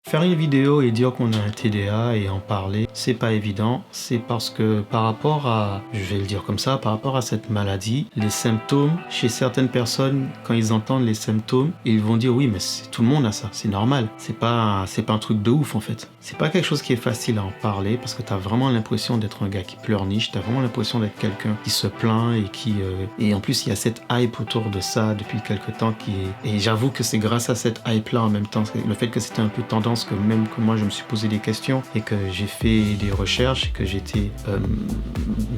Faire une vidéo et dire qu'on a un TDA et en parler, c'est pas évident. C'est parce que par rapport à, je vais le dire comme ça, par rapport à cette maladie, les symptômes, chez certaines personnes, quand ils entendent les symptômes, ils vont dire oui, mais tout le monde a ça, c'est normal. C'est pas un truc de ouf en fait. C'est pas quelque chose qui est facile à en parler parce que t'as vraiment l'impression d'être un gars qui pleurniche, t'as vraiment l'impression d'être quelqu'un qui se plaint et et en plus il y a cette hype autour de ça depuis quelque temps et j'avoue que c'est grâce à cette hype là en même temps, le fait que c'était un peu tendance que même que moi je me suis posé des questions et que j'ai fait des recherches et que j'ai été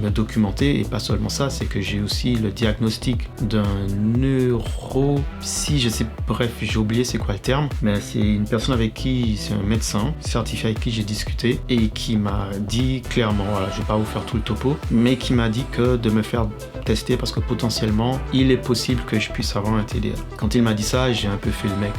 me documenter, et pas seulement ça, c'est que j'ai aussi le diagnostic d'un neuropsy, je sais, bref, j'ai oublié c'est quoi le terme, mais c'est une personne avec qui, c'est un médecin certifié avec qui j'ai discuté et qui m'a dit clairement, voilà, je vais pas vous faire tout le topo, mais qui m'a dit que de me faire tester parce que potentiellement il est possible que je puisse avoir un TDA. Quand il m'a dit ça, j'ai un peu fait le mec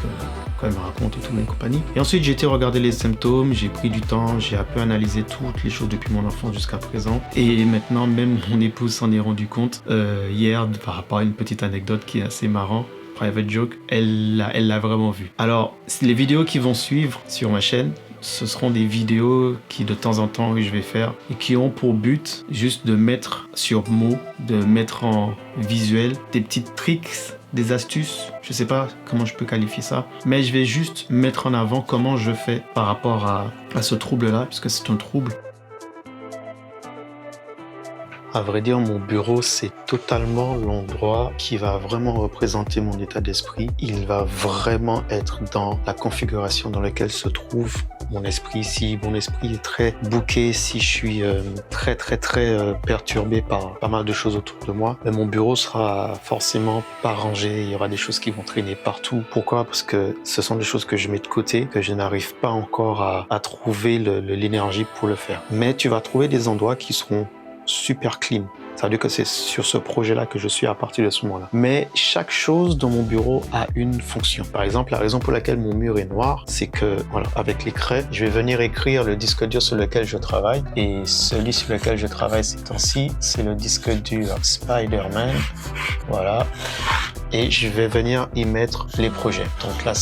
quand il me raconte et tout, et compagnie. Et ensuite, j'ai été regarder les symptômes, j'ai pris du temps, j'ai un peu analysé toutes les choses depuis mon enfance jusqu'à présent. Et maintenant, même mon épouse s'en est rendu compte hier, par rapport à une petite anecdote qui est assez marrant. Private joke, elle l'a vraiment vu. Alors, les vidéos qui vont suivre sur ma chaîne, ce seront des vidéos qui de temps en temps je vais faire et qui ont pour but juste de mettre sur mots, de mettre en visuel des petites tricks, des astuces, je sais pas comment je peux qualifier ça, mais je vais juste mettre en avant comment je fais par rapport à ce trouble-là, puisque c'est un trouble. À vrai dire, mon bureau, c'est totalement l'endroit qui va vraiment représenter mon état d'esprit. Il va vraiment être dans la configuration dans laquelle se trouve mon esprit. Si mon esprit est très bouqué, si je suis très perturbé par pas mal de choses autour de moi, mon bureau sera forcément pas rangé. Il y aura des choses qui vont traîner partout. Pourquoi? Parce que ce sont des choses que je mets de côté, que je n'arrive pas encore à trouver l'énergie pour le faire. Mais tu vas trouver des endroits qui seront super clean. Ça veut dire que c'est sur ce projet-là que je suis à partir de ce moment-là. Mais chaque chose dans mon bureau a une fonction. Par exemple, la raison pour laquelle mon mur est noir, c'est que, voilà, avec les craies, je vais venir écrire le disque dur sur lequel je travaille. Et celui sur lequel je travaille ces temps-ci, c'est le disque dur Spider-Man. Voilà. Et je vais venir y mettre les projets. Donc là,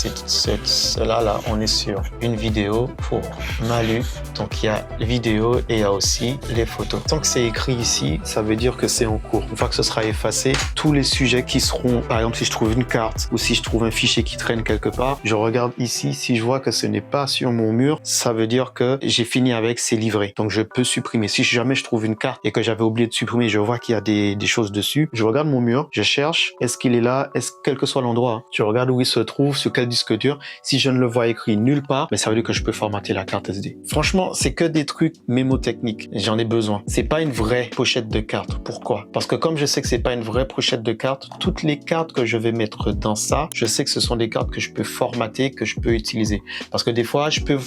là, on est sur une vidéo pour Malu. Donc il y a les vidéos et il y a aussi les photos. Tant que c'est écrit ici, ça veut dire que c'est en cours. Une fois que ce sera effacé, tous les sujets qui seront, par exemple, si je trouve une carte ou si je trouve un fichier qui traîne quelque part, je regarde ici. Si je vois que ce n'est pas sur mon mur, ça veut dire que j'ai fini avec, c'est livré. Donc je peux supprimer. Si jamais je trouve une carte et que j'avais oublié de supprimer, je vois qu'il y a des choses dessus, je regarde mon mur, je cherche, est-ce qu'il est là? Quel que soit l'endroit, je regarde où il se trouve, sur quel disque dur. Si je ne le vois écrit nulle part, mais ça veut dire que je peux formater la carte SD. Franchement, c'est que des trucs mémotechniques. J'en ai besoin. C'est pas une vraie pochette de carte. Pourquoi? Parce que comme je sais que c'est pas une vraie pochette de carte, toutes les cartes que je vais mettre dans ça, je sais que ce sont des cartes que je peux formater, que je peux utiliser. Parce que des fois, je peux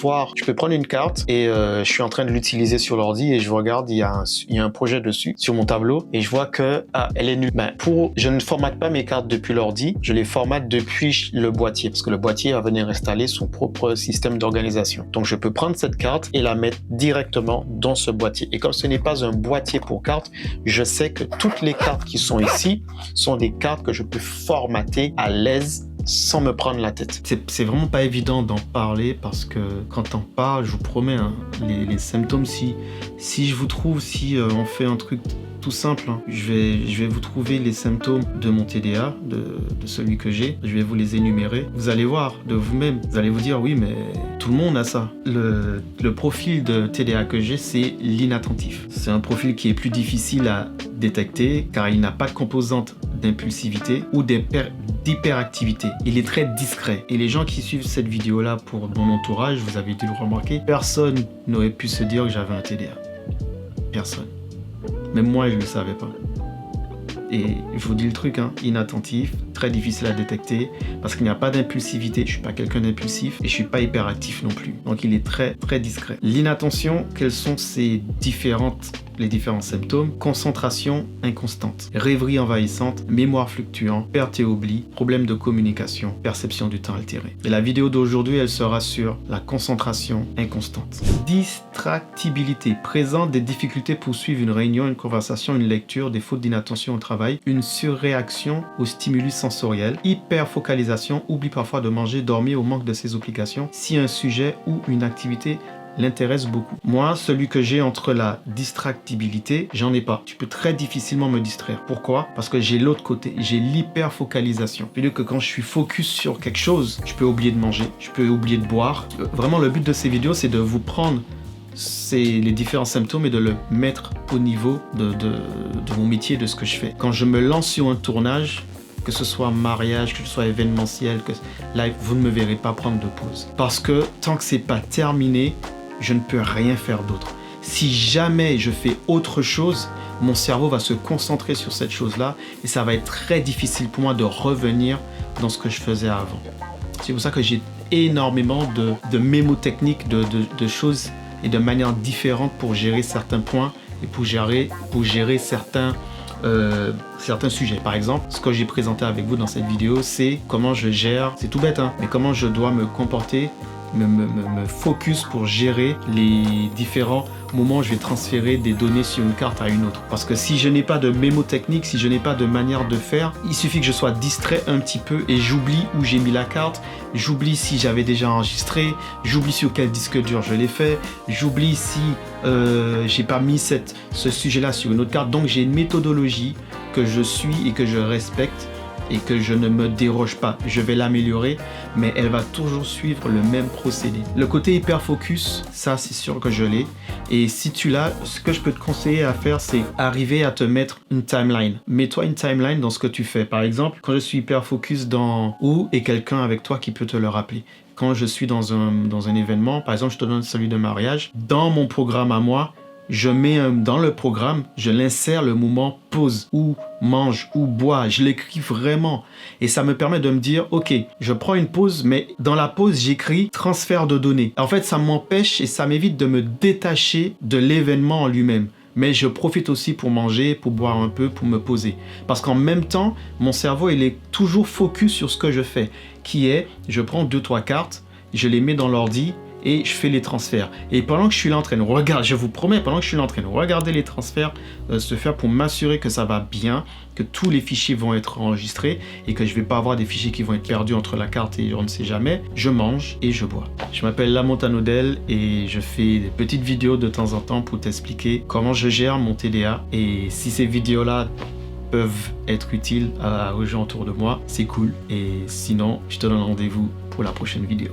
prendre une carte et je suis en train de l'utiliser sur l'ordi et je regarde, il y a un projet dessus sur mon tableau et je vois que elle est nulle. Je ne formate pas mes cartes depuis l'ordi, je les formate depuis le boîtier parce que le boîtier va venir installer son propre système d'organisation. Donc je peux prendre cette carte et la mettre directement dans ce boîtier. Et comme ce n'est pas un boîtier pour cartes, je sais que toutes les cartes qui sont ici sont des cartes que je peux formater à l'aise sans me prendre la tête. C'est vraiment pas évident d'en parler parce que quand on parle, je vous promets, hein, les symptômes, si je vous trouve, si on fait un truc tout simple, hein, je vais vous trouver les symptômes de mon TDA, de celui que j'ai, je vais vous les énumérer. Vous allez voir de vous-même, vous allez vous dire oui mais tout le monde a ça. Le profil de TDA que j'ai, c'est l'inattentif. C'est un profil qui est plus difficile à détecter car il n'a pas de composante d'impulsivité ou d'hyperactivité. Il est très discret. Et les gens qui suivent cette vidéo-là pour mon entourage, vous avez dû le remarquer, personne n'aurait pu se dire que j'avais un TDA. Personne. Même moi, je ne le savais pas. Et je vous dis le truc, hein, inattentif, très difficile à détecter parce qu'il n'y a pas d'impulsivité. Je suis pas quelqu'un d'impulsif et je suis pas hyperactif non plus. Donc il est très très discret. L'inattention, quels sont les différents symptômes? Concentration inconstante, rêverie envahissante, mémoire fluctuante, perte et oubli, problème de communication, perception du temps altéré. Et la vidéo d'aujourd'hui, elle sera sur la concentration inconstante. Distractibilité, présente des difficultés pour suivre une réunion, une conversation, une lecture, des fautes d'inattention au travail, une surréaction aux stimulus sensoriels, hyperfocalisation, oublie parfois de manger, dormir ou manque de ses obligations si un sujet ou une activité l'intéresse beaucoup. Moi, celui que j'ai entre la distractibilité, j'en ai pas. Tu peux très difficilement me distraire. Pourquoi? Parce que j'ai l'autre côté, j'ai l'hyperfocalisation. C'est-à-dire que quand je suis focus sur quelque chose, je peux oublier de manger, je peux oublier de boire. Vraiment, le but de ces vidéos, c'est de vous prendre les différents symptômes et de le mettre au niveau de mon métier, de ce que je fais. Quand je me lance sur un tournage, que ce soit mariage, que ce soit événementiel, que live, vous ne me verrez pas prendre de pause. Parce que tant que c'est pas terminé, je ne peux rien faire d'autre. Si jamais je fais autre chose, mon cerveau va se concentrer sur cette chose-là et ça va être très difficile pour moi de revenir dans ce que je faisais avant. C'est pour ça que j'ai énormément de mémotechniques, de choses et de manières différentes pour gérer certains points et pour gérer certains sujets. Par exemple, ce que j'ai présenté avec vous dans cette vidéo, c'est comment je gère, c'est tout bête, hein, mais comment je dois me comporter, me focus pour gérer les différents moments où je vais transférer des données sur une carte à une autre. Parce que si je n'ai pas de mémotechnique, si je n'ai pas de manière de faire, il suffit que je sois distrait un petit peu et j'oublie où j'ai mis la carte, j'oublie si j'avais déjà enregistré, j'oublie sur quel disque dur je l'ai fait, j'oublie si j'ai pas mis ce sujet-là sur une autre carte. Donc j'ai une méthodologie que je suis et que je respecte et que je ne me déroge pas. Je vais l'améliorer, mais elle va toujours suivre le même procédé. Le côté hyper focus, ça c'est sûr que je l'ai. Et si tu l'as, ce que je peux te conseiller à faire, c'est arriver à te mettre une timeline. Mets-toi une timeline dans ce que tu fais. Par exemple, quand je suis hyper focus dans où est quelqu'un avec toi qui peut te le rappeler. Quand je suis dans un événement, par exemple, je te donne celui de mariage, dans mon programme à moi, je mets dans le programme, je l'insère le moment pause ou mange ou bois. Je l'écris vraiment et ça me permet de me dire ok, je prends une pause, mais dans la pause j'écris transfert de données. En fait, ça m'empêche et ça m'évite de me détacher de l'événement en lui-même. Mais je profite aussi pour manger, pour boire un peu, pour me poser. Parce qu'en même temps, mon cerveau il est toujours focus sur ce que je fais, qui est je prends 2-3 cartes, je les mets dans l'ordi et je fais les transferts. Et pendant que je suis là en train de regarder, je vous promets, pendant que je suis là en train de regarder les transferts se faire pour m'assurer que ça va bien, que tous les fichiers vont être enregistrés et que je vais pas avoir des fichiers qui vont être perdus entre la carte et on ne sait jamais, je mange et je bois. Je m'appelle Lamontagne Odel et je fais des petites vidéos de temps en temps pour t'expliquer comment je gère mon TDA. Et si ces vidéos-là peuvent être utiles aux gens autour de moi, c'est cool. Et sinon, je te donne rendez-vous pour la prochaine vidéo.